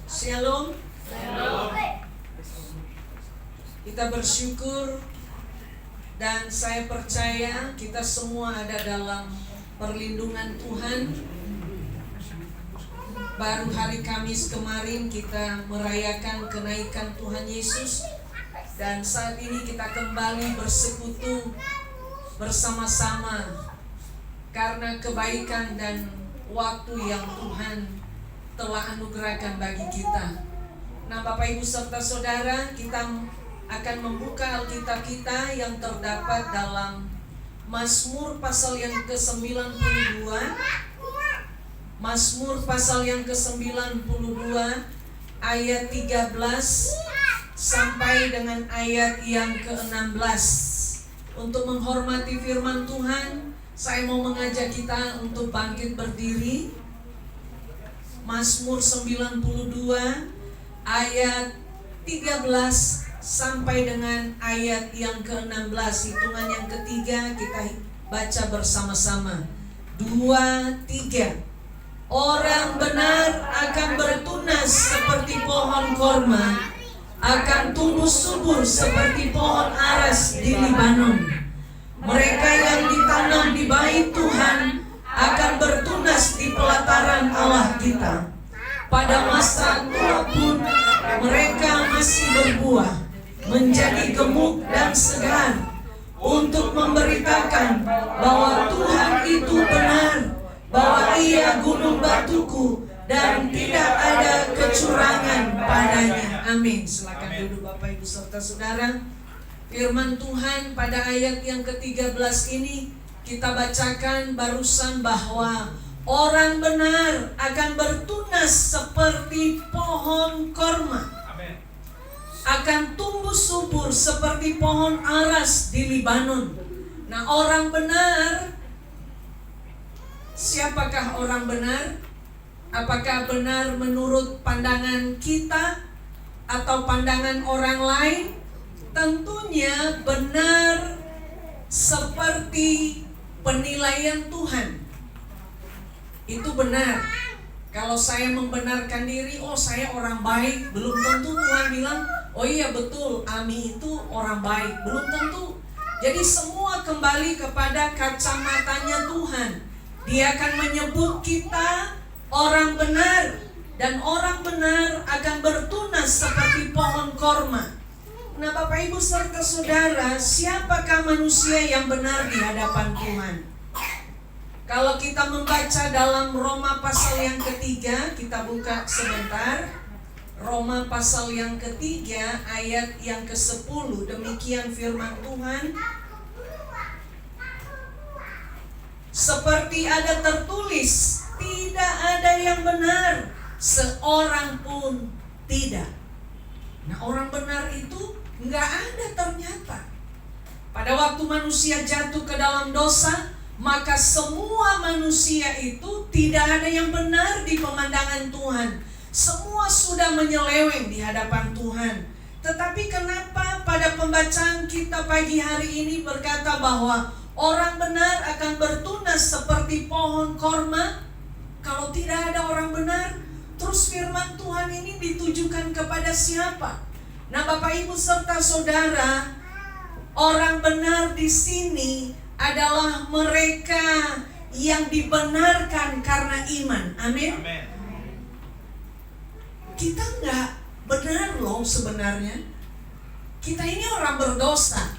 Shalom. Kita bersyukur dan saya percaya kita semua ada dalam perlindungan Tuhan. Baru hari Kamis kemarin kita merayakan kenaikan Tuhan Yesus, dan saat ini kita kembali bersekutu bersama-sama karena kebaikan dan waktu yang Tuhan telah anugerahkan bagi kita. Nah, Bapak Ibu serta Saudara, kita akan membuka Alkitab kita yang terdapat dalam Mazmur pasal yang ke-92. Mazmur pasal yang ke-92 ayat 13 sampai dengan ayat yang ke-16. Untuk menghormati firman Tuhan, saya mau mengajak kita untuk bangkit berdiri. Mazmur 92 ayat 13 sampai dengan ayat yang ke-16. Hitungan yang ketiga kita baca bersama-sama. 2, 3. Orang benar akan bertunas seperti pohon korma, akan tumbuh subur seperti pohon aras di Libanon. Mereka yang ditanam di bait Tuhan akan bertunas di pelataran Allah kita. Pada masa tua pun mereka masih berbuah, menjadi gemuk dan segar, untuk memberitakan bahwa Tuhan itu benar, bahwa Ia gunung batuku dan tidak ada kecurangan padanya. Amin. Silakan duduk Bapak Ibu serta Saudara. Firman Tuhan pada ayat yang ke-13 ini kita bacakan barusan bahwa orang benar akan bertunas seperti pohon korma, akan tumbuh subur seperti pohon aras di Libanon. Nah, orang benar, siapakah orang benar? Apakah benar menurut pandangan kita atau pandangan orang lain? Tentunya benar seperti penilaian Tuhan. Itu benar. Kalau saya membenarkan diri, oh saya orang baik, belum tentu Tuhan bilang, oh iya betul, Ami itu orang baik. Belum tentu. Jadi semua kembali kepada kacamatanya Tuhan. Dia akan menyebut kita orang benar, dan orang benar akan bertunas seperti pohon korma. Nah, Bapak Ibu serta Saudara, siapakah manusia yang benar di hadapan Tuhan? Kalau kita membaca dalam Roma pasal yang ketiga, kita buka sebentar. Roma pasal yang ketiga ayat yang ke-10, demikian firman Tuhan. Seperti ada tertulis, tidak ada yang benar, seorang pun tidak. Nah, orang benar itu nggak ada ternyata. Pada waktu manusia jatuh ke dalam dosa, maka semua manusia itu tidak ada yang benar di pemandangan Tuhan. Semua sudah menyeleweng di hadapan Tuhan. Tetapi kenapa pada pembacaan kita pagi hari ini berkata bahwa orang benar akan bertunas seperti pohon korma? Kalau tidak ada orang benar, terus firman Tuhan ini ditujukan kepada siapa? Nah, Bapak Ibu serta Saudara, orang benar di sini adalah mereka yang dibenarkan karena iman. Amin. Kita enggak benar loh sebenarnya. Kita ini orang berdosa,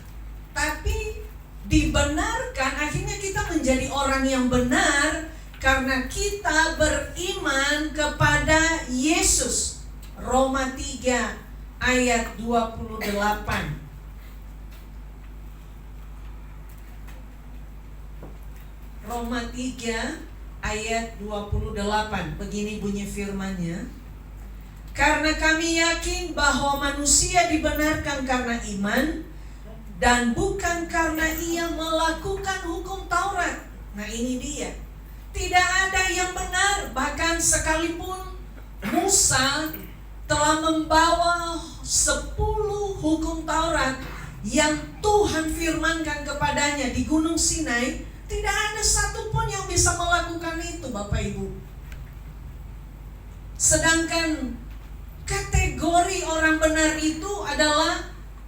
tapi dibenarkan, akhirnya kita menjadi orang yang benar karena kita beriman kepada Yesus. Roma 3 ayat 28. Roma 3 ayat 28. Begini bunyi firman-Nya. Karena kami yakin bahwa manusia dibenarkan karena iman dan bukan karena ia melakukan hukum Taurat. Nah, ini dia. Tidak ada yang benar, bahkan sekalipun Musa telah membawa 10 hukum Taurat yang Tuhan firmankan kepadanya di Gunung Sinai, tidak ada satupun yang bisa Sedangkan kategori orang benar itu adalah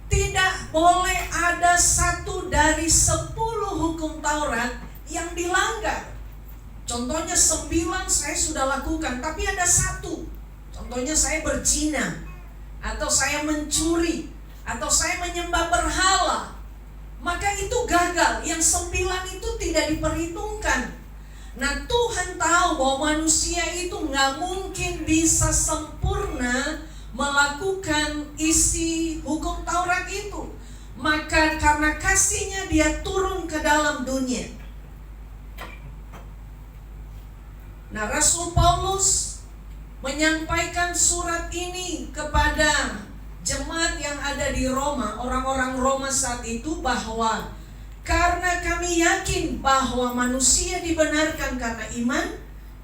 tidak boleh ada 1 dari 10 hukum Taurat yang dilanggar. Contohnya 9 saya sudah lakukan, tapi ada 1. Contohnya saya berzina, atau saya mencuri, atau saya menyembah berhala. Maka itu gagal. Yang 9 itu tidak diperhitungkan. Nah, Tuhan tahu bahwa manusia itu gak mungkin bisa sempurna melakukan isi hukum Taurat itu. Maka karena kasih-Nya Dia turun ke dalam dunia. Nah, Rasul Paulus menyampaikan surat ini kepada jemaat yang ada di Roma, orang-orang Roma saat itu, bahwa karena kami yakin bahwa manusia dibenarkan karena iman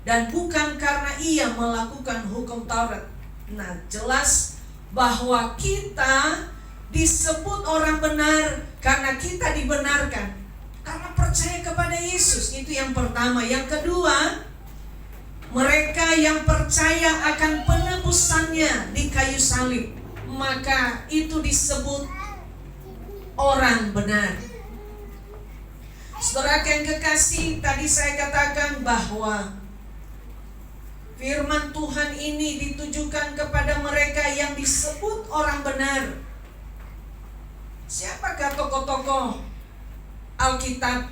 dan bukan karena ia melakukan hukum Taurat. Nah, jelas bahwa kita disebut orang benar karena kita dibenarkan karena percaya kepada Yesus. Itu yang pertama. Yang kedua, mereka yang percaya akan penebusannya di kayu salib, maka itu disebut orang benar. Saudara yang kekasih, tadi saya katakan bahwa firman Tuhan ini ditujukan kepada mereka yang disebut orang benar. Siapakah tokoh-tokoh Alkitab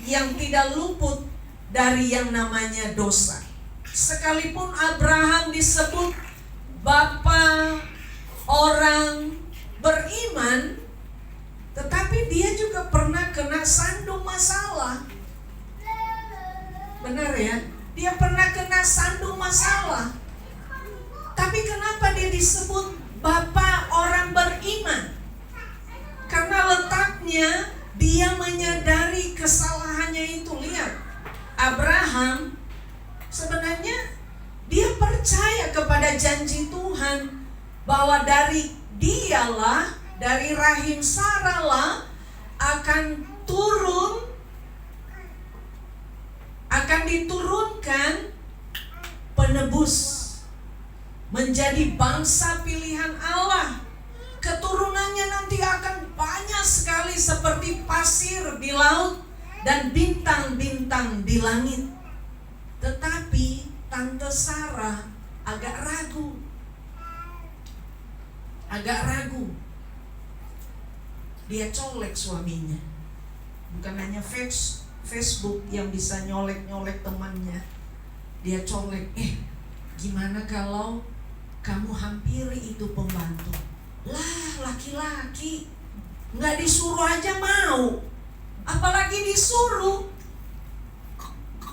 yang tidak luput dari yang namanya dosa? Sekalipun Abraham disebut bapa orang beriman, tetapi dia juga pernah kena sandung masalah. Benar ya? Dia pernah kena sandung masalah. Tapi kenapa dia disebut bapa orang beriman? Karena letaknya dia menyadari kesalahannya itu. Lihat, Abraham sebenarnya dia percaya kepada janji Tuhan bahwa dari dialah, dari rahim Sarah lah akan diturunkan penebus, menjadi bangsa pilihan Allah. Keturunannya nanti akan banyak sekali seperti pasir di laut dan bintang-bintang di langit. Tetapi Tante Sarah agak ragu. Dia colek suaminya. Bukan hanya Facebook yang bisa nyolek-nyolek temannya. Dia colek, gimana kalau kamu hampiri itu pembantu? Lah, laki-laki nggak disuruh aja mau, apalagi disuruh.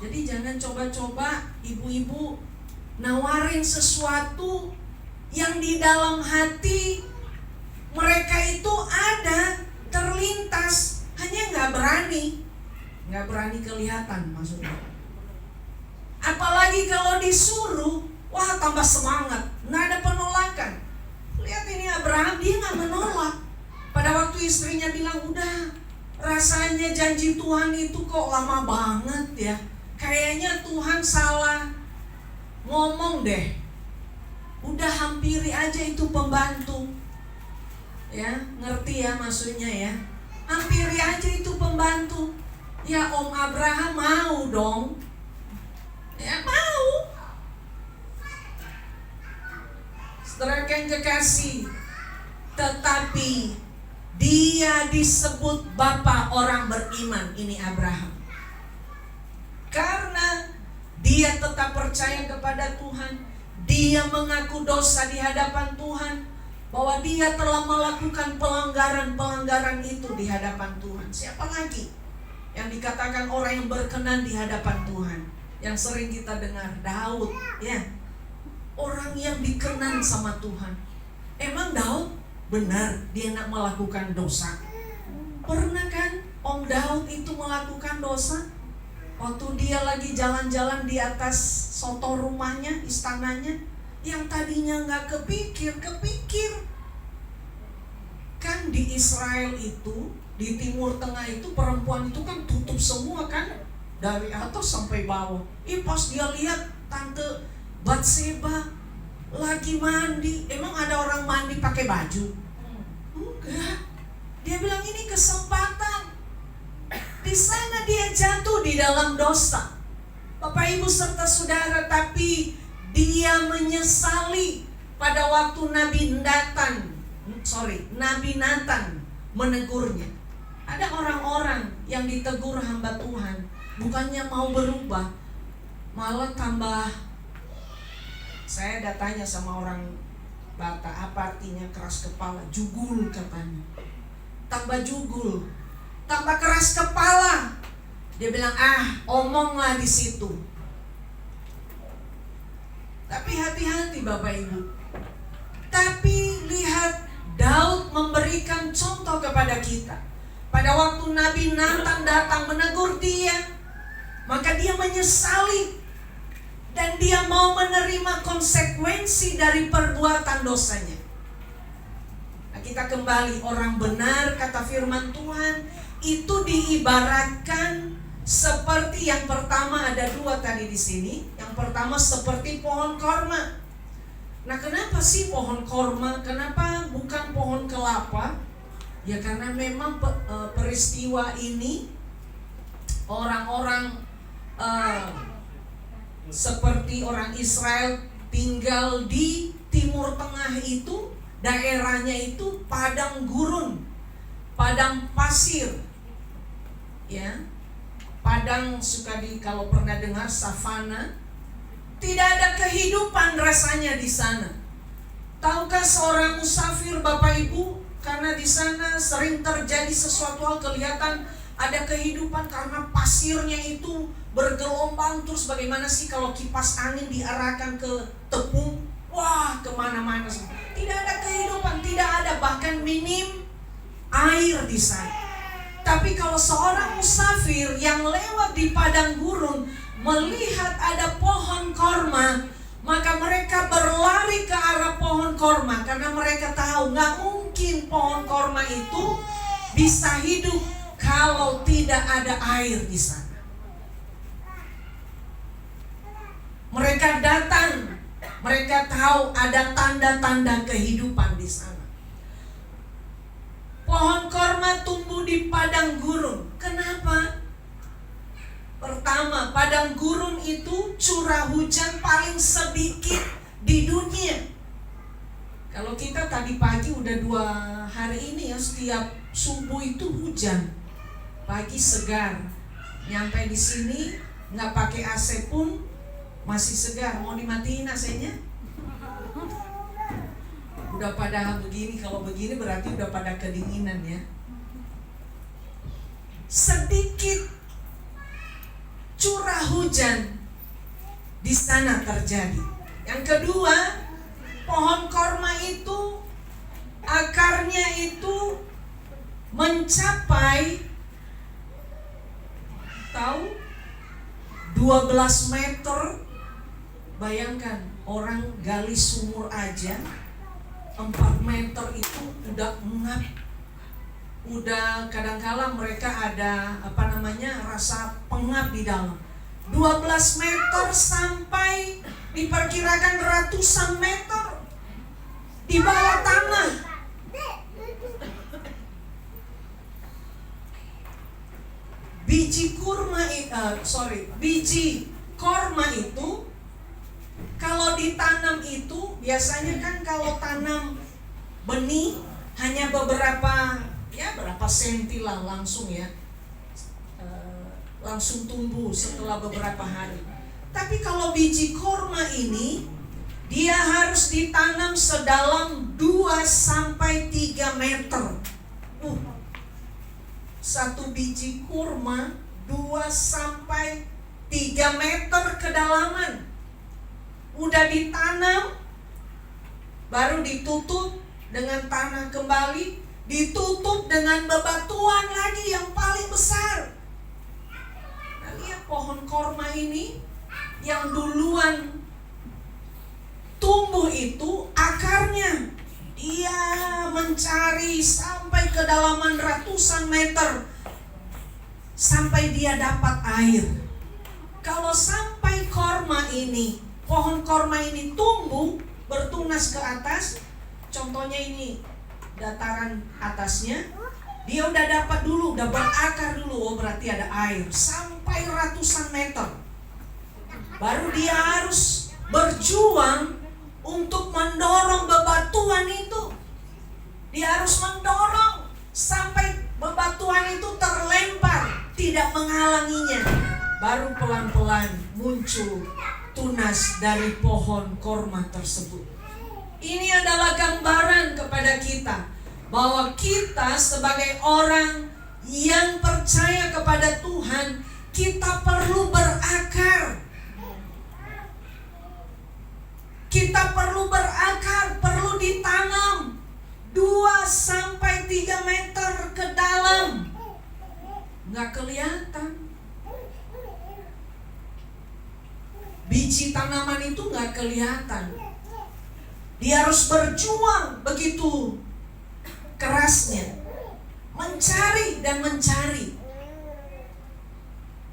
Jadi jangan coba-coba ibu-ibu nawarin sesuatu yang di dalam hati mereka itu ada, terlintas, hanya nggak berani kelihatan maksudnya. Apalagi kalau disuruh, wah tambah semangat, nggak ada penolakan. Lihat ini Abraham, dia nggak menolak. Pada waktu istrinya bilang, udah, rasanya janji Tuhan itu kok lama banget ya, kayaknya Tuhan salah ngomong deh. Udah hampiri aja itu pembantu. Ya, ngerti ya maksudnya ya. Hampiri aja itu pembantu. Ya, Om Abraham mau dong. Ya, mau. Saudara yang kekasih, tetapi dia disebut bapa orang beriman, ini Abraham. Karena dia tetap percaya kepada Tuhan. Dia mengaku dosa di hadapan Tuhan, bahwa dia telah melakukan pelanggaran-pelanggaran itu di hadapan Tuhan. Siapa lagi yang dikatakan orang yang berkenan di hadapan Tuhan? Yang sering kita dengar, Daud, ya. Orang yang dikenan sama Tuhan. Emang Daud benar dia nak melakukan dosa? Pernah kan Om Daud itu melakukan dosa? Waktu dia lagi jalan-jalan di atas soto rumahnya, istananya, yang tadinya gak kepikir. Kan di Israel itu, di Timur Tengah itu, perempuan itu kan tutup semua kan, dari atas sampai bawah. Pas dia lihat Tante Batseba lagi mandi. Emang ada orang mandi pakai baju? Enggak. Dia bilang ini kesempatan. Di sana dia jatuh di dalam dosa, Bapak Ibu serta saudara, tapi dia menyesali pada waktu Nabi Nathan menegurnya. Ada orang-orang yang ditegur hamba Tuhan, bukannya mau berubah, malah tambah. Saya datanya sama orang Batak, apa artinya keras kepala? Jugul katanya. Tambah jugul, tambah keras kepala. Dia bilang, omonglah di situ. Tapi hati-hati Bapak Ibu. Tapi lihat, Daud memberikan contoh kepada kita. Pada waktu Nabi Nathan datang menegur dia, maka dia menyesali dan dia mau menerima konsekuensi dari perbuatan dosanya. Nah, kita kembali, orang benar kata firman Tuhan itu diibaratkan seperti yang pertama, ada dua tadi di sini. Yang pertama seperti pohon korma. Nah, kenapa sih pohon korma? Kenapa bukan pohon kelapa? Ya karena memang peristiwa ini orang-orang seperti orang Israel tinggal di Timur Tengah itu, daerahnya itu padang gurun, padang pasir, ya, padang kalau pernah dengar savana, tidak ada kehidupan rasanya di sana. Tahukah seorang musafir Bapak Ibu, karena di sana sering terjadi sesuatu hal, kelihatan ada kehidupan karena pasirnya itu bergelombang. Terus bagaimana sih kalau kipas angin diarahkan ke tepung? Wah, kemana-mana sih. Tidak ada kehidupan, tidak ada bahkan minim air di sana. Tapi kalau seorang musafir yang lewat di padang gurun melihat ada pohon korma, maka mereka berlari ke arah pohon korma, karena mereka tahu nggak mungkin pohon korma itu bisa hidup kalau tidak ada air di sana. Mereka datang, mereka tahu ada tanda-tanda kehidupan di sana. Pohon korma tumbuh di padang gurun. Kenapa? Pertama, padang gurun itu curah hujan paling sedikit di dunia. Kalau kita tadi pagi udah 2 hari ini ya, setiap subuh itu hujan. Pagi segar. Nyampe di sini nggak pakai AC pun masih segar. Mau dimatiin AC-nya? Udah pada begini, kalau begini berarti udah pada kedinginan ya. Sedikit curah hujan di sana terjadi. Yang kedua, pohon korma itu akarnya itu mencapai 12 meter. Bayangkan, orang gali sumur aja 4 meter itu udah ngap. Udah kadangkala mereka ada rasa pengap di dalam. 12 meter sampai diperkirakan ratusan meter di bawah tanah. Biji korma itu kalau ditanam itu biasanya kan kalau tanam benih hanya berapa senti lah langsung ya, langsung tumbuh setelah beberapa hari. Tapi kalau biji korma ini dia harus ditanam sedalam 2-3 meter. Satu biji kurma 2-3 meter kedalaman. Udah ditanam, baru ditutup dengan tanah kembali, ditutup dengan bebatuan lagi yang paling besar. Nah, lihat pohon korma ini yang duluan tumbuh itu, akarnya dia mencari sampai kedalaman ratusan meter sampai dia dapat air. Kalau sampai sampai pohon korma ini tumbuh, bertunas ke atas. Contohnya ini dataran atasnya, dia udah dapat dulu, udah berakar dulu. Oh, berarti ada air sampai ratusan meter. Baru dia harus berjuang untuk mendorong bebatuan itu. Dia harus mendorong sampai bebatuan itu terlempar, tidak menghalanginya. Baru pelan-pelan muncul tunas dari pohon korma tersebut. Ini adalah gambaran kepada kita bahwa kita sebagai orang yang percaya kepada Tuhan, kita perlu berakar. Kita perlu berakar, perlu ditanam 2-3 meter ke dalam. Nggak kelihatan. Biji tanaman itu nggak kelihatan. Dia harus berjuang begitu kerasnya, mencari dan mencari.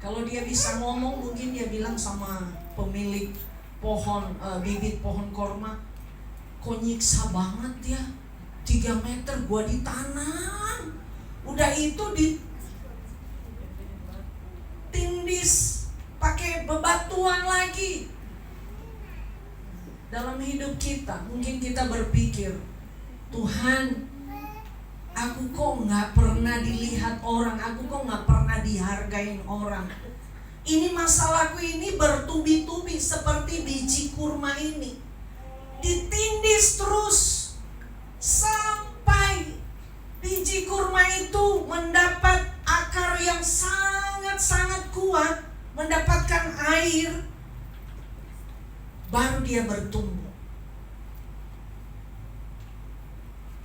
Kalau dia bisa ngomong, mungkin dia bilang sama pemilik bibit pohon korma, kok nyiksa banget ya, 3 meter gua ditanam, udah itu ditindis pakai bebatuan lagi. Dalam hidup kita, mungkin kita berpikir, Tuhan, aku kok gak pernah dilihat orang, aku kok gak pernah dihargain orang. Ini masalahku ini bertubi-tubi seperti biji kurma ini, ditindis terus sampai biji kurma itu mendapat akar yang sangat-sangat kuat, mendapatkan air, baru dia bertumbuh.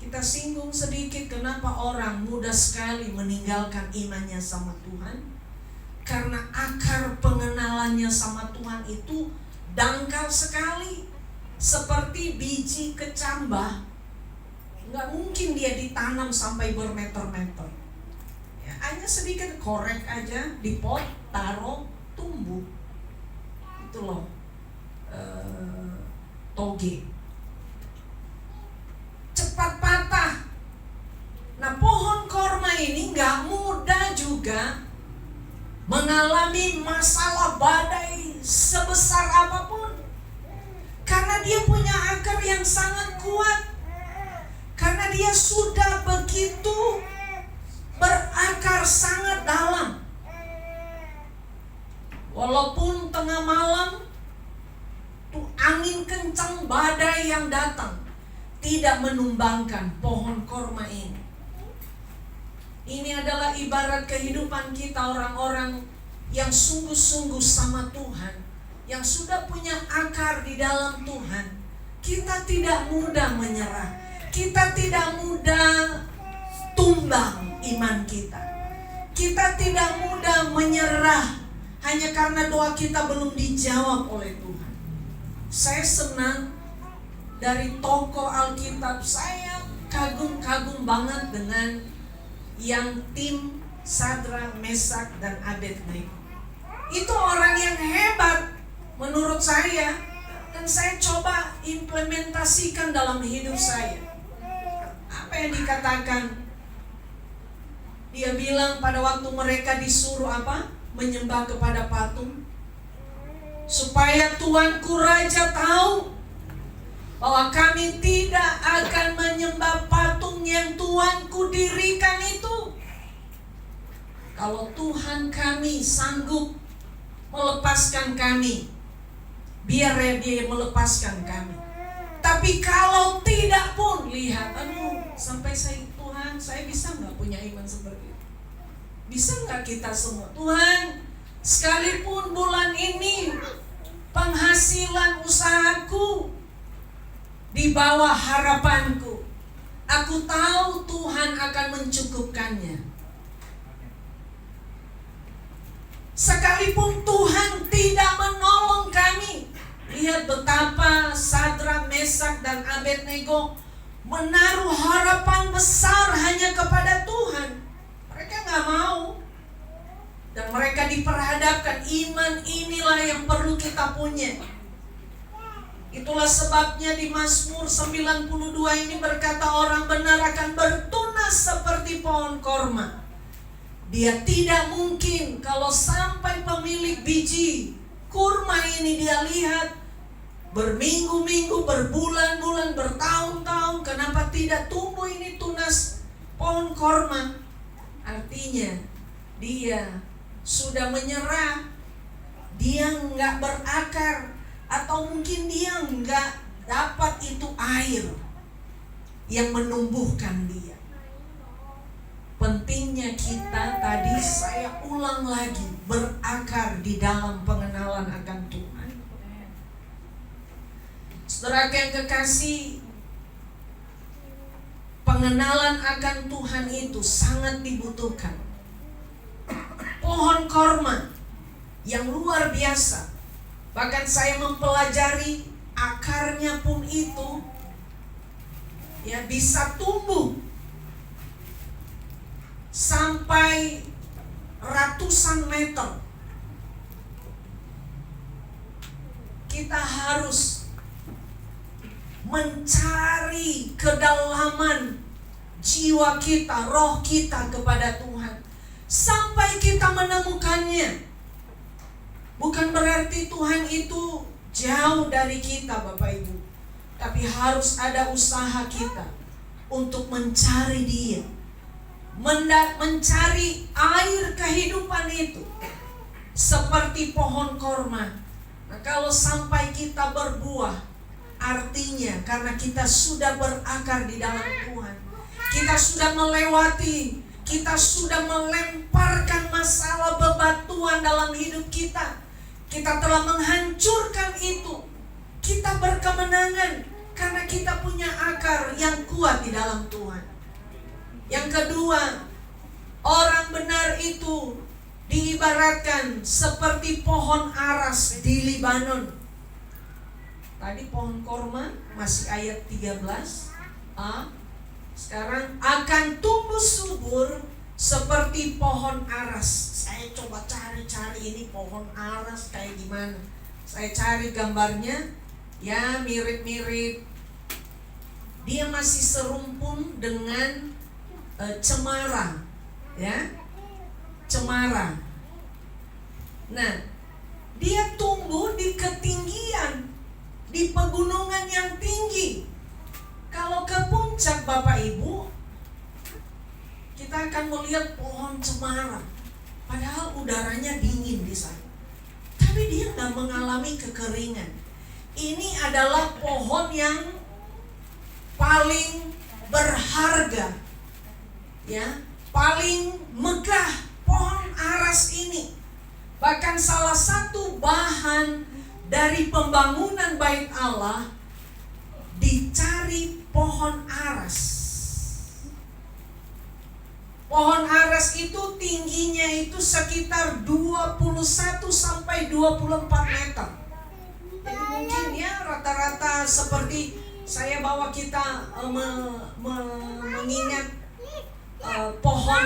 Kita singgung sedikit kenapa orang mudah sekali meninggalkan imannya sama Tuhan. Karena akar pengenalannya sama Tuhan itu dangkal sekali, seperti biji kecambah. Nggak mungkin dia ditanam sampai bermeter-meter. Ya, hanya sedikit korek aja di pot, taruh, tumbuh. Itu loh toge. Cepat patah. Nah, pohon korma ini nggak mudah juga mengalami masalah badai sebesar apapun, karena dia punya akar yang sangat kuat, karena dia sudah begitu berakar sangat dalam. Walaupun tengah malam tuh angin kencang, badai yang datang, tidak menumbangkan pohon korma ini. Ini adalah ibarat kehidupan kita, orang-orang yang sungguh-sungguh sama Tuhan, yang sudah punya akar di dalam Tuhan. Kita tidak mudah menyerah, kita tidak mudah tumbang iman kita. Kita tidak mudah menyerah hanya karena doa kita belum dijawab oleh Tuhan. Saya senang dari tokoh Alkitab, saya kagum banget dengan yang tim Sadrak, Mesak, dan Abednego. Itu orang yang hebat menurut saya, dan saya coba implementasikan dalam hidup saya. Apa yang dikatakan? Dia bilang pada waktu mereka disuruh apa? Menyembah kepada patung, supaya Tuanku Raja tahu bahwa kami tidak akan menyembah patung yang Tuanku dirikan itu. Kalau Tuhan kami sanggup melepaskan kami, biar dia melepaskan kami. Tapi kalau tidak pun, lihat, sampai Tuhan, saya bisa gak punya iman seperti itu? Bisa gak kita semua? Tuhan, sekalipun bulan ini penghasilan usahaku di bawah harapanku, aku tahu Tuhan akan mencukupkannya. Sekalipun Tuhan tidak menolong kami, lihat betapa Sadrak, Mesak, dan Abednego menaruh harapan besar hanya kepada Tuhan. Mereka gak mau. Dan mereka diperhadapkan, iman inilah yang perlu kita punya. Itulah sebabnya di Mazmur 92 ini berkata, orang benar akan bertunas seperti pohon korma. Dia tidak mungkin kalau sampai pemilik biji kurma ini dia lihat berminggu-minggu, berbulan-bulan, bertahun-tahun, kenapa tidak tumbuh ini tunas pohon korma? Artinya dia sudah menyerah, dia nggak berakar, atau mungkin dia nggak dapat itu air yang menumbuhkan dia. Pentingnya kita tadi saya ulang lagi, berakar di dalam pengenalan akan Tuhan. Saudara yang kekasih, pengenalan akan Tuhan itu sangat dibutuhkan. Pohon korma yang luar biasa, bahkan saya mempelajari akarnya pun itu ya bisa tumbuh sampai ratusan meter. Kita harus mencari kedalaman jiwa kita, roh kita kepada Tuhan sampai kita menemukannya. Bukan berarti Tuhan itu jauh dari kita Bapak Ibu, tapi harus ada usaha kita untuk mencari Dia, mencari air kehidupan itu seperti pohon korma. Nah, kalau sampai kita berbuah, artinya karena kita sudah berakar di dalam Tuhan, kita sudah melewati, kita sudah melemparkan masalah bebatuan dalam hidup kita. Kita telah menghancurkan itu. Kita berkemenangan karena kita punya akar yang kuat di dalam Tuhan. Yang kedua, orang benar itu diibaratkan seperti pohon aras di Libanon. Tadi pohon korma masih ayat 13a. Sekarang akan tumbuh subur seperti pohon aras. Saya coba cari-cari ini pohon aras kayak gimana. Saya cari gambarnya, ya mirip-mirip. Dia masih serumpun dengan cemara, ya, cemara. Nah, dia tumbuh di ketinggian, di pegunungan yang tinggi. Kalau ke puncak Bapak Ibu, kita akan melihat pohon cemara, padahal udaranya dingin di sana. Tapi dia nggak mengalami kekeringan. Ini adalah pohon yang paling berharga, ya, paling megah, pohon aras ini. Bahkan salah satu bahan dari pembangunan bait Allah dicari pohon aras. Pohon aras itu tingginya itu sekitar 21 sampai 24 meter. Jadi mungkin ya rata-rata seperti saya bawa kita mengingat pohon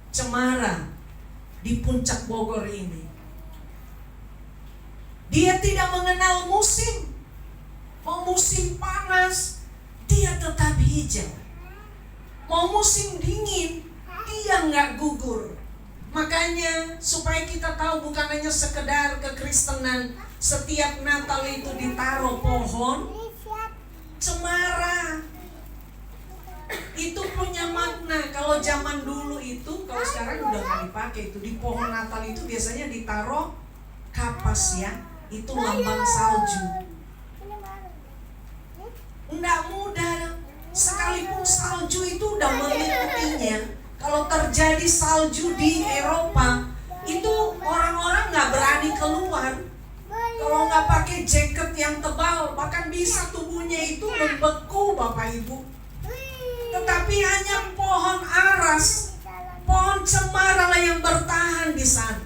cemara di puncak Bogor ini. Dia tidak mengenal musim. Mau musim panas, dia tetap hijau. Mau musim dingin, dia nggak gugur. Makanya supaya kita tahu bukan hanya sekedar kekristenan, setiap Natal itu ditaruh pohon cemara. Itu punya makna. Kalau zaman dulu itu, kalau sekarang udah nggak dipakai itu, di pohon Natal itu biasanya ditaruh kapas, ya. Itu lambang salju. Nggak mudah. Sekalipun salju itu udah meliputinya. Kalau terjadi salju di Eropa, itu orang-orang nggak berani keluar. Kalau nggak pakai jaket yang tebal, bahkan bisa tubuhnya itu membeku Bapak Ibu. Tetapi hanya pohon aras, pohon cemara lah yang bertahan di sana.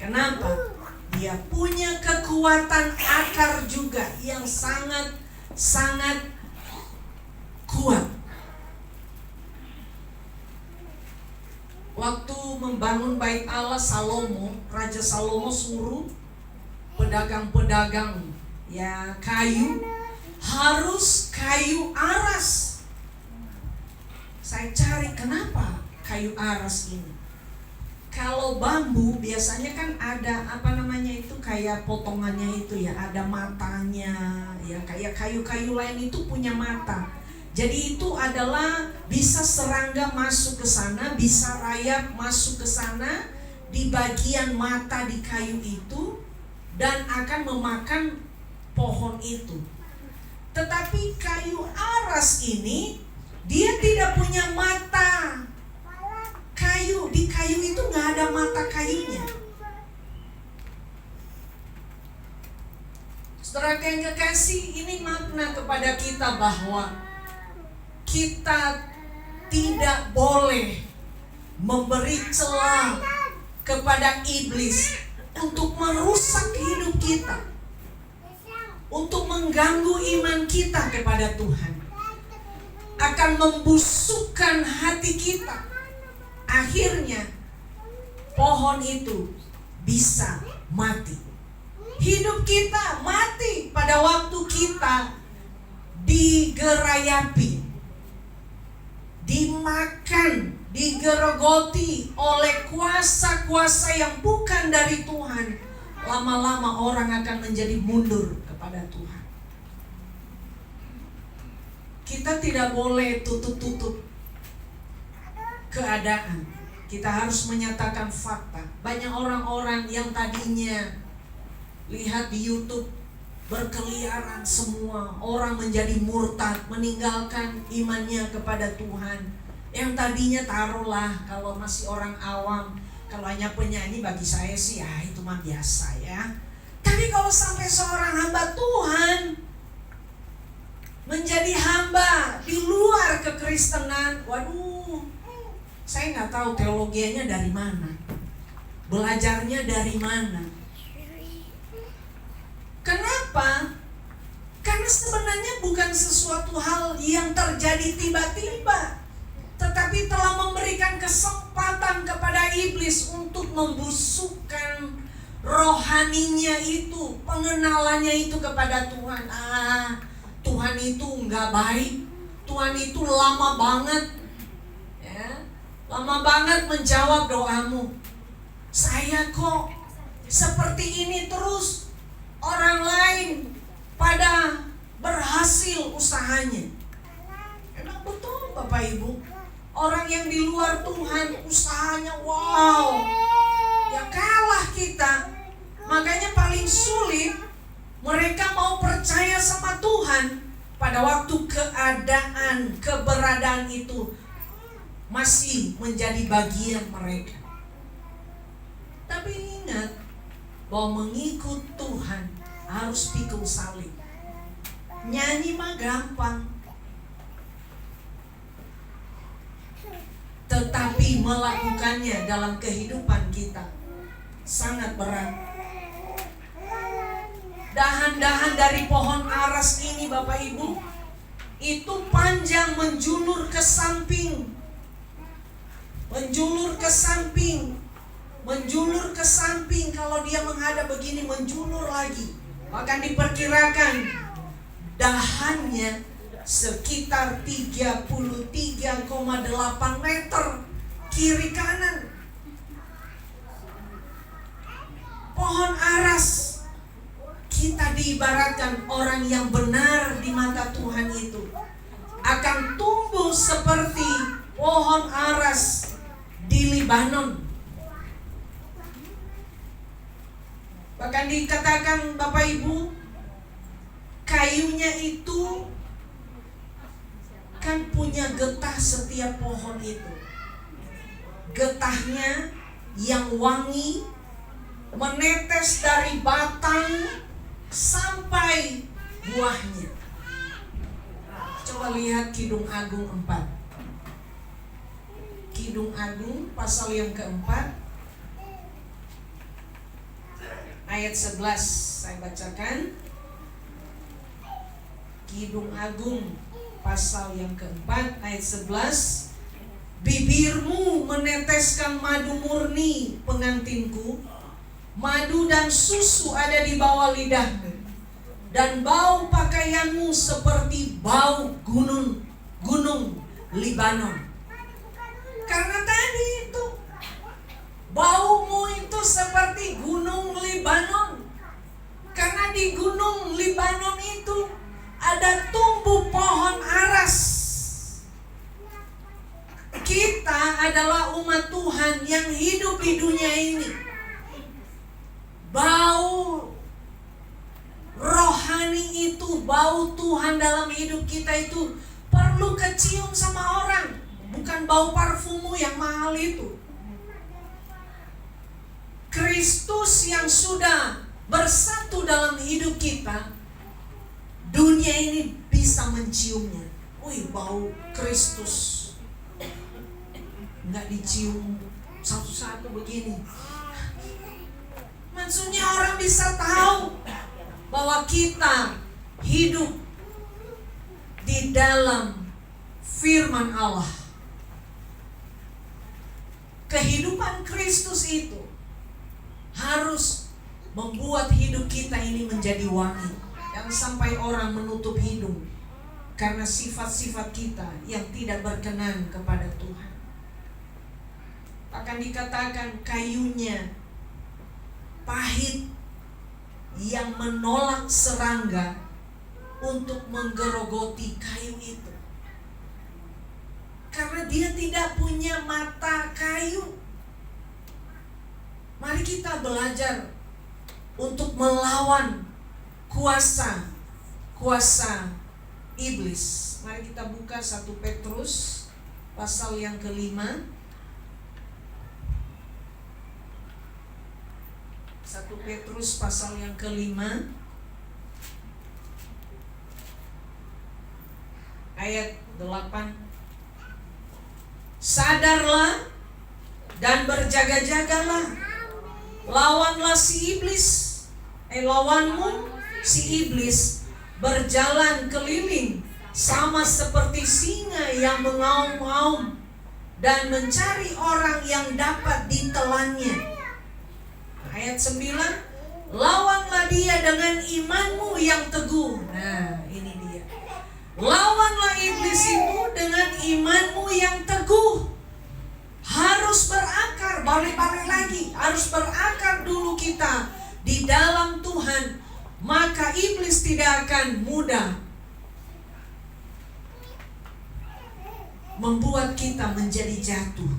Kenapa? Dia punya kekuatan akar juga yang sangat kuat. Waktu membangun bait Allah, Raja Salomo suruh pedagang-pedagang ya kayu harus kayu aras. Saya cari kenapa kayu aras ini. Kalau bambu biasanya kan ada kayak potongannya itu ya, ada matanya ya, kayak kayu-kayu lain itu punya mata. Jadi itu adalah bisa serangga masuk ke sana, bisa rayap masuk ke sana di bagian mata di kayu itu dan akan memakan pohon itu. Tetapi kayu aras ini dia tidak punya mata. Di kayu itu nggak ada mata kayunya. Saudara yang kekasih, ini makna kepada kita bahwa kita tidak boleh memberi celah kepada iblis untuk merusak hidup kita, untuk mengganggu iman kita kepada Tuhan, akan membusukkan hati kita. Akhirnya pohon itu bisa mati. Hidup kita mati pada waktu kita digerayapi, dimakan, digerogoti oleh kuasa-kuasa yang bukan dari Tuhan. Lama-lama orang akan menjadi mundur kepada Tuhan. Kita tidak boleh tutup-tutup keadaan. Kita harus menyatakan fakta. Banyak orang-orang yang tadinya lihat di YouTube berkeliaran semua, orang menjadi murtad, meninggalkan imannya kepada Tuhan. Yang tadinya taruhlah kalau masih orang awam, kalau hanya penyanyi bagi saya sih ya itu mah biasa ya. Tapi kalau sampai seorang hamba Tuhan menjadi hamba di luar kekristenan, waduh, saya nggak tahu teologianya dari mana, belajarnya dari mana. Kenapa? Karena sebenarnya bukan sesuatu hal yang terjadi tiba-tiba, tetapi telah memberikan kesempatan kepada iblis untuk membusukkan rohaninya itu, pengenalannya itu kepada Tuhan. Tuhan itu nggak baik, Tuhan itu lama banget, ya, lama banget menjawab doamu. Saya kok seperti ini terus, orang lain pada berhasil usahanya. Emang betul Bapak Ibu, orang yang di luar Tuhan usahanya wow, ya kalah kita. Makanya paling sulit mereka mau percaya sama Tuhan pada waktu keberadaan itu masih menjadi bagian mereka. Tapi ingat bahwa mengikut Tuhan harus pikul salib. Nyanyi mah gampang, tetapi melakukannya dalam kehidupan kita sangat berat. Dahan-dahan dari pohon aras ini Bapak Ibu, itu panjang menjulur ke samping, menjulur ke samping. Kalau dia menghadap begini, menjulur lagi. Bahkan diperkirakan dahannya sekitar 33,8 meter kiri kanan. Pohon aras, kita diibaratkan orang yang benar di mata Tuhan itu akan tumbuh seperti pohon aras di Libanon. Bahkan dikatakan Bapak Ibu, kayunya itu kan punya getah setiap pohon itu. Getahnya yang wangi menetes dari batang sampai buahnya. Coba lihat Kidung Agung 4. Kidung Agung pasal yang keempat ayat 11 saya bacakan. Kidung Agung pasal yang keempat ayat 11. Bibirmu meneteskan madu murni, pengantinku. Madu dan susu ada di bawah lidahmu, dan bau pakaianmu seperti bau gunung Libanon. Karena tadi itu baumu itu seperti gunung Libanon. Karena di gunung Libanon itu ada tumbuh pohon aras. Kita adalah umat Tuhan yang hidup di dunia ini. Bau rohani itu, bau Tuhan dalam hidup kita itu perlu kecium sama orang. Bukan bau parfummu yang mahal itu. Kristus yang sudah bersatu dalam hidup kita, dunia ini bisa menciumnya. Wih, bau Kristus. Nggak dicium satu-satu begini. Maksudnya orang bisa tahu bahwa kita hidup di dalam firman Allah. Kehidupan Kristus itu harus membuat hidup kita ini menjadi wangi. Jangan sampai orang menutup hidung karena sifat-sifat kita yang tidak berkenan kepada Tuhan. Akan dikatakan kayunya pahit yang menolak serangga untuk menggerogoti kayu itu. Karena dia tidak punya mata kayu. Mari kita belajar untuk melawan kuasa iblis. Mari kita buka 1 Petrus pasal yang ke-5. 1 Petrus pasal yang ke-5 ayat 8. Sadarlah dan berjaga-jagalah. Lawanlah si iblis. Lawanmu si iblis berjalan keliling sama seperti singa yang mengaum-ngaum dan mencari orang yang dapat ditelannya. Ayat 9, lawanlah dia dengan imanmu yang teguh. Nah, ini dia. Lawanlah iblis itu dengan imanmu yang teguh. Harus berakar, balik-balik lagi. Harus berakar dulu kita di dalam Tuhan. Maka iblis tidak akan mudah membuat kita menjadi jatuh.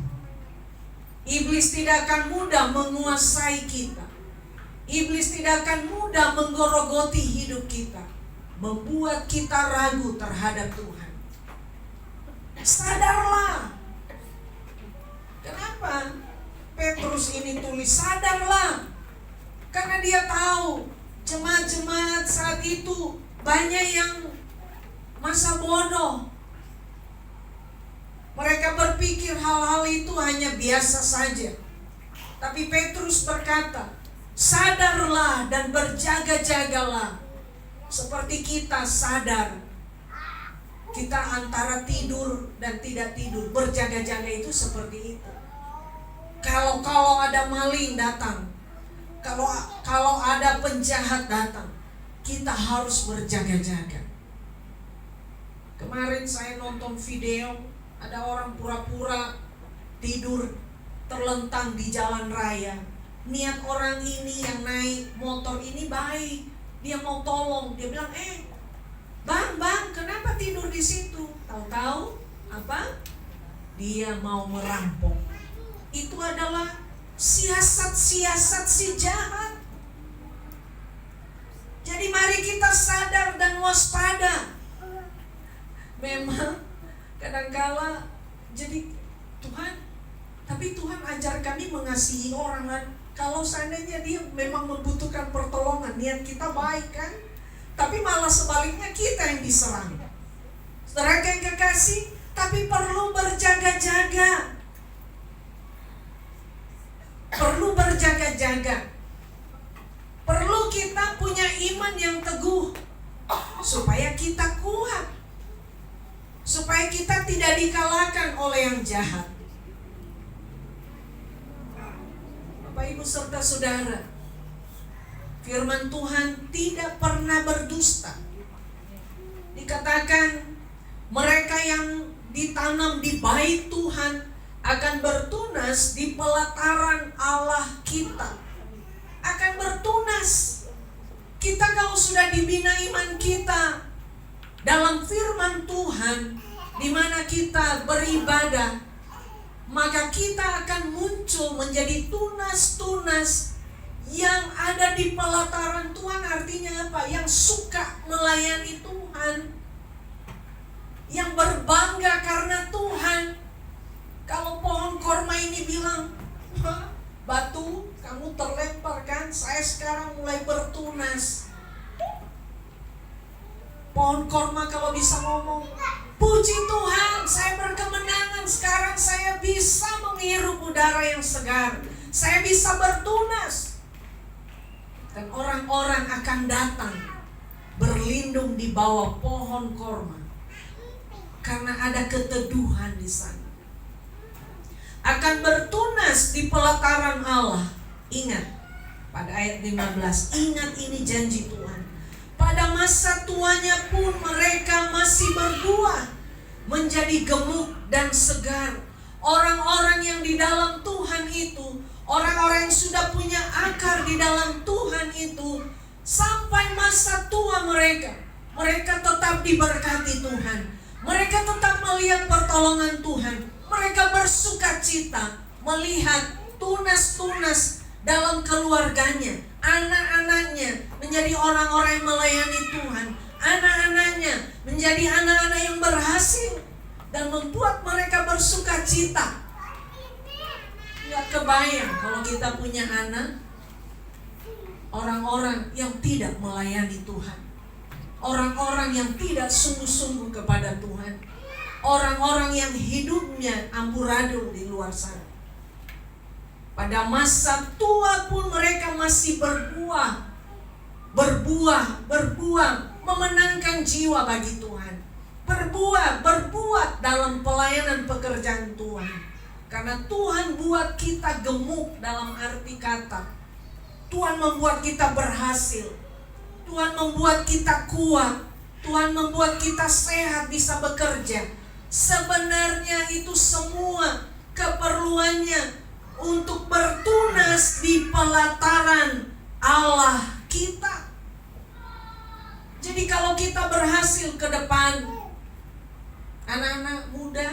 Iblis tidak akan mudah menguasai kita. Iblis tidak akan mudah menggerogoti hidup kita, membuat kita ragu terhadap Tuhan. Sadarlah. Kenapa Petrus ini tulis sadarlah? Karena dia tahu jemaat-jemaat saat itu banyak yang masa bodoh. Mereka berpikir hal-hal itu hanya biasa saja. Tapi Petrus berkata, sadarlah dan berjaga-jagalah. Seperti kita sadar, kita antara tidur dan tidak tidur. Berjaga-jaga itu seperti itu. Kalau ada maling datang, kalau ada penjahat datang, kita harus berjaga-jaga. Kemarin saya nonton video, ada orang pura-pura tidur terlentang di jalan raya. Niat orang ini yang naik motor ini baik, dia mau tolong. Dia bilang, bang, kenapa tidur di situ? Tahu-tahu apa? Dia mau merampok. Itu adalah siasat-siasat si jahat. Jadi mari kita sadar dan waspada. Memang kadangkala jadi Tuhan, tapi Tuhan ajar kami mengasihi orang kan. Kalau seandainya dia memang membutuhkan pertolongan, niat kita baik kan, tapi malah sebaliknya kita yang diserang. Saudara yang kekasih, tapi perlu berjaga-jaga. Perlu berjaga-jaga. Perlu kita punya iman yang teguh supaya kita kuat, supaya kita tidak dikalahkan oleh yang jahat. Bapak Ibu serta saudara, firman Tuhan tidak pernah berdusta. Dikatakan mereka yang ditanam di bait Tuhan akan bertunas di pelataran Allah kita. Akan bertunas. Kita kalau sudah dibina iman kita dalam firman Tuhan, di mana kita beribadah, maka kita akan muncul menjadi tunas-tunas yang ada di pelataran Tuhan. Artinya apa? Yang suka melayani Tuhan, yang berbangga karena Tuhan. Kalau pohon korma ini bilang, batu kamu terlempar kan, saya sekarang mulai bertunas. Pohon korma kalau bisa ngomong, puji Tuhan, saya berkemenangan, sekarang saya bisa menghirup udara yang segar, saya bisa bertunas. Dan orang-orang akan datang berlindung di bawah pohon korma karena ada keteduhan di sana. Akan bertunas di pelataran Allah. Ingat, pada ayat 15, ingat ini janji Tuhan. Pada masa tuanya pun mereka masih berbuah, menjadi gemuk dan segar. Orang-orang yang di dalam Tuhan itu, orang-orang yang sudah punya akar di dalam Tuhan itu, sampai masa tua mereka tetap diberkati Tuhan. Mereka tetap melihat pertolongan Tuhan. Mereka bersuka cita melihat tunas-tunas dalam keluarganya. Anak-anaknya menjadi orang-orang yang melayani Tuhan. Anak-anaknya menjadi anak-anak yang berhasil dan membuat mereka bersuka cita. Gak kebayang kalau kita punya anak, orang-orang yang tidak melayani Tuhan, orang-orang yang tidak sungguh-sungguh kepada Tuhan, orang-orang yang hidupnya amburadul di luar sana. Pada masa tua pun mereka masih berbuah, memenangkan jiwa bagi Tuhan. Berbuat dalam pelayanan pekerjaan Tuhan. Karena Tuhan buat kita gemuk dalam arti kata. Tuhan membuat kita berhasil. Tuhan membuat kita kuat. Tuhan membuat kita sehat, bisa bekerja. Sebenarnya itu semua keperluannya untuk bertunas di pelataran Allah kita. Jadi kalau kita berhasil ke depan, anak-anak muda,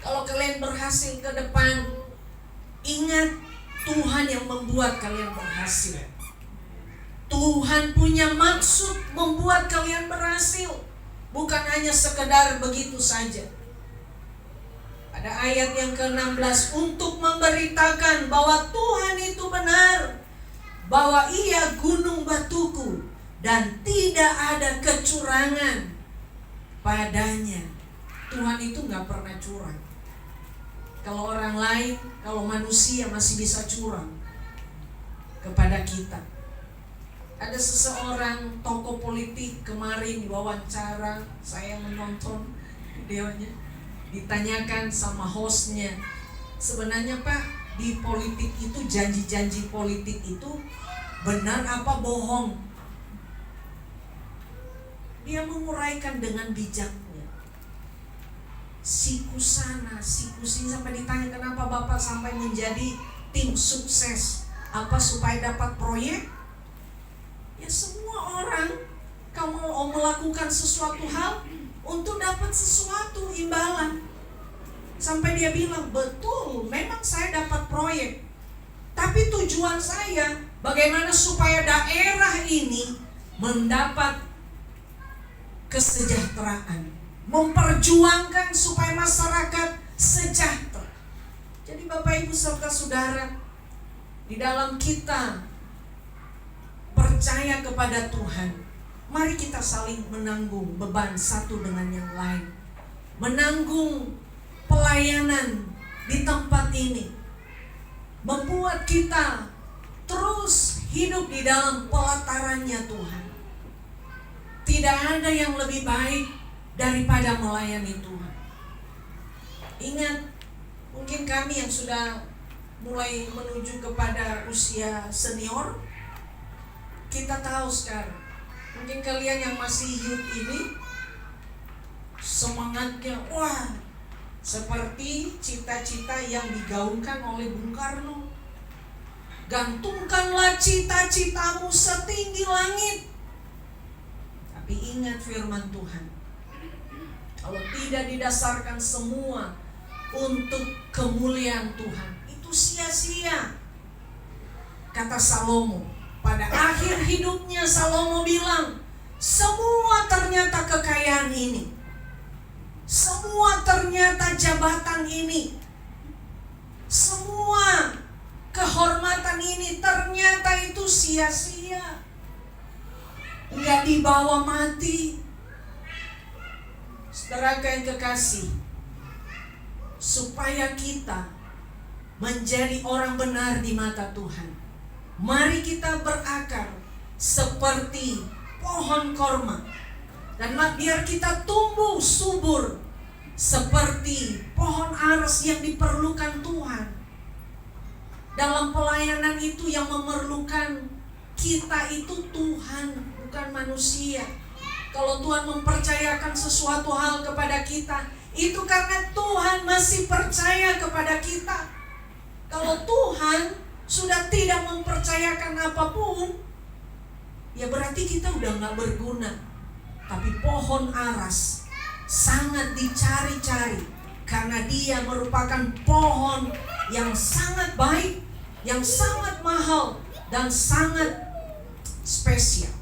kalau kalian berhasil ke depan, ingat Tuhan yang membuat kalian berhasil. Tuhan punya maksud membuat kalian berhasil, bukan hanya sekedar begitu saja. Pada ayat yang ke-16, untuk memberitakan bahwa Tuhan itu benar, bahwa Ia gunung batuku dan tidak ada kecurangan padanya. Tuhan itu gak pernah curang. Kalau orang lain, kalau manusia masih bisa curang kepada kita. Ada seseorang tokoh politik kemarin diwawancara, saya menonton videonya, ditanyakan sama hostnya, sebenarnya Pak, di politik itu janji-janji politik itu benar apa bohong? Dia menguraikan dengan bijaknya, siku sana, siku sini, sampai ditanya kenapa Bapak sampai menjadi tim sukses, apa supaya dapat proyek? Ya semua orang kamu mau melakukan sesuatu hal untuk dapat sesuatu imbalan. Sampai dia bilang, betul, memang saya dapat proyek, tapi tujuan saya bagaimana supaya daerah ini mendapat kesejahteraan, memperjuangkan supaya masyarakat sejahtera. Jadi Bapak Ibu serta saudara, di dalam kita percaya kepada Tuhan, mari kita saling menanggung beban satu dengan yang lain. Menanggung pelayanan di tempat ini membuat kita terus hidup di dalam pelatarannya Tuhan. Tidak ada yang lebih baik daripada melayani Tuhan. Ingat, mungkin kami yang sudah mulai menuju kepada usia senior, kita tahu sekarang. Mungkin kalian yang masih youth ini semangatnya, wah, seperti cita-cita yang digaungkan oleh Bung Karno. Gantungkanlah cita-citamu setinggi langit. Tapi ingat firman Tuhan, kalau tidak didasarkan semua untuk kemuliaan Tuhan, itu sia-sia. Kata Salomo, pada akhir hidupnya Salomo bilang, semua ternyata kekayaan ini, semua ternyata jabatan ini, semua kehormatan ini ternyata itu sia-sia, nggak dibawa mati. Saudara yang kekasih, supaya kita menjadi orang benar di mata Tuhan, mari kita berakar seperti pohon korma, dan biar kita tumbuh subur seperti pohon aras yang diperlukan Tuhan. Dalam pelayanan itu yang memerlukan kita itu Tuhan, bukan manusia. Kalau Tuhan mempercayakan sesuatu hal kepada kita, itu karena Tuhan masih percaya kepada kita. Kalau Tuhan sudah tidak mempercayakan apapun, ya berarti kita udah gak berguna. Tapi pohon aras sangat dicari-cari, karena dia merupakan pohon yang sangat baik, yang sangat mahal, dan sangat spesial.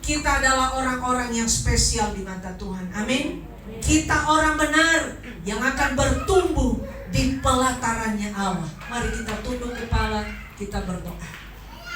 Kita adalah orang-orang yang spesial di mata Tuhan. Amin. Kita orang benar yang akan bertumbuh di pelatarannya Allah. Mari kita tunduk kepala, kita berdoa.